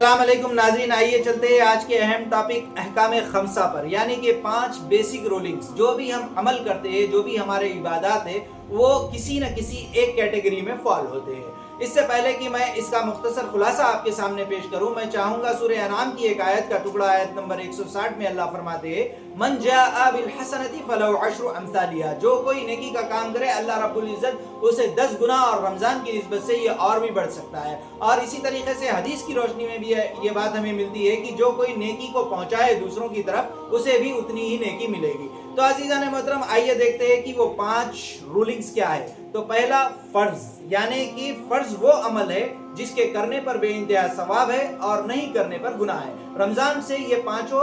السلام علیکم ناظرین، آئیے چلتے ہیں آج کے اہم ٹاپک احکام خمسہ پر، یعنی کہ 5 بیسک رولنگز جو بھی ہم عمل کرتے ہیں، جو بھی ہمارے عبادات ہیں، وہ کسی نہ کسی ایک کیٹیگری میں فال ہوتے ہیں۔ اس سے پہلے کہ میں اس کا مختصر خلاصہ آپ کے سامنے پیش کروں، میں چاہوں گا سورہ انعام کی ایک آیت کا ٹکڑا، آیت نمبر 160 میں اللہ فرماتے ہیں من جاء بالحسنۃ فلہ عشر امثالہا، جو کوئی نیکی کا کام کرے اللہ رب العزت اسے 10 گنا، اور رمضان کی نسبت سے یہ اور بھی بڑھ سکتا ہے۔ اور اسی طریقے سے حدیث کی روشنی میں بھی یہ بات ہمیں ملتی ہے کہ جو کوئی نیکی کو پہنچائے دوسروں کی طرف، اسے بھی اتنی ہی نیکی ملے گی۔ تو عزیزان محترم، آئیے دیکھتے ہیں کہ وہ 5 رولنگز کیا ہے۔ تو پہلا فرض، یعنی کہ فرض وہ عمل ہے جس کے کرنے پر بے انتہا ثواب ہے اور نہیں کرنے پر گناہ ہے۔ رمضان سے یہ 5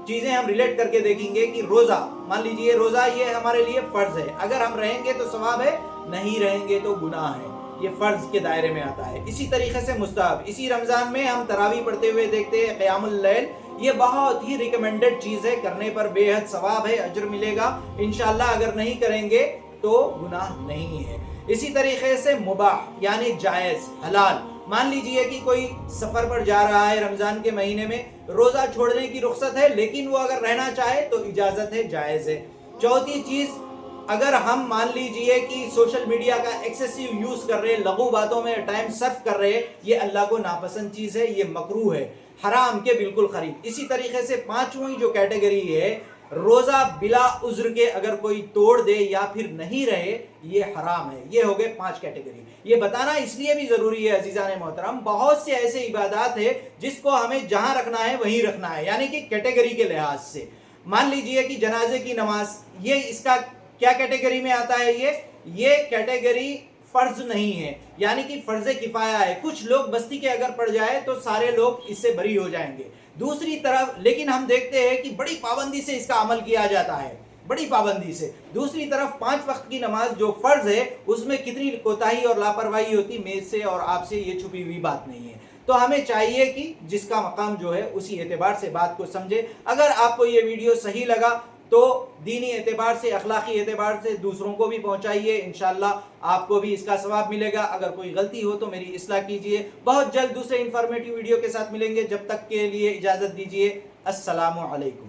چیزیں ہم ریلیٹ کر کے دیکھیں گے کہ روزہ، مان لیجئے روزہ یہ ہمارے لیے فرض ہے، اگر ہم رہیں گے تو ثواب ہے، نہیں رہیں گے تو گناہ ہے، یہ فرض کے دائرے میں آتا ہے۔ اسی طریقے سے مستحب، اسی رمضان میں ہم تراویح پڑھتے ہوئے دیکھتے ہیں، قیام اللیل، یہ بہت ہی ریکمینڈڈ چیز ہے، کرنے پر بے حد ثواب ہے، اجر ملے گا انشاءاللہ، اگر نہیں کریں گے تو گناہ نہیں ہے۔ اسی طریقے سے مباح، یعنی جائز، حلال، مان لیجئے کہ کوئی سفر پر جا رہا ہے رمضان کے مہینے میں، روزہ چھوڑنے کی رخصت ہے، لیکن وہ اگر رہنا چاہے تو اجازت ہے، جائز ہے۔ چوتھی چیز، اگر ہم مان لیجئے کہ سوشل میڈیا کا ایکسیسیو یوز کر رہے ہیں، لغو باتوں میں ٹائم صرف کر رہے ہیں، یہ اللہ کو ناپسند چیز ہے، یہ مکروہ ہے، حرام کے بالکل قریب۔ اسی طریقے سے 5ویں جو کیٹیگری ہے، روزہ بلا عذر کے اگر کوئی توڑ دے یا پھر نہیں رہے، یہ حرام ہے۔ یہ ہو گئے 5 کیٹیگری۔ یہ بتانا اس لیے بھی ضروری ہے عزیزان محترم، بہت سے ایسے عبادات ہیں جس کو ہمیں جہاں رکھنا ہے وہیں رکھنا ہے، یعنی کہ کیٹیگری کے لحاظ سے۔ مان لیجئے کہ جنازے کی نماز، یہ اس کا کیا کیٹیگری میں آتا ہے؟ یہ کیٹیگری فرض نہیں ہے، یعنی کہ فرض کفایہ ہے، کچھ لوگ بستی کے اگر پڑ جائے تو سارے لوگ اس سے بری ہو جائیں گے۔ دوسری طرف لیکن ہم دیکھتے ہیں کہ بڑی پابندی سے اس کا عمل کیا جاتا ہے، بڑی پابندی سے۔ دوسری طرف 5 وقت کی نماز جو فرض ہے، اس میں کتنی کوتاہی اور لاپرواہی ہوتی، میرے سے اور آپ سے یہ چھپی ہوئی بات نہیں ہے۔ تو ہمیں چاہیے کہ جس کا مقام جو ہے اسی اعتبار سے بات کو سمجھے۔ اگر آپ کو یہ ویڈیو صحیح لگا تو دینی اعتبار سے، اخلاقی اعتبار سے دوسروں کو بھی پہنچائیے، انشاءاللہ آپ کو بھی اس کا ثواب ملے گا۔ اگر کوئی غلطی ہو تو میری اصلاح کیجیے۔ بہت جلد دوسرے انفارمیٹیو ویڈیو کے ساتھ ملیں گے، جب تک کے لیے اجازت دیجیے۔ السلام علیکم۔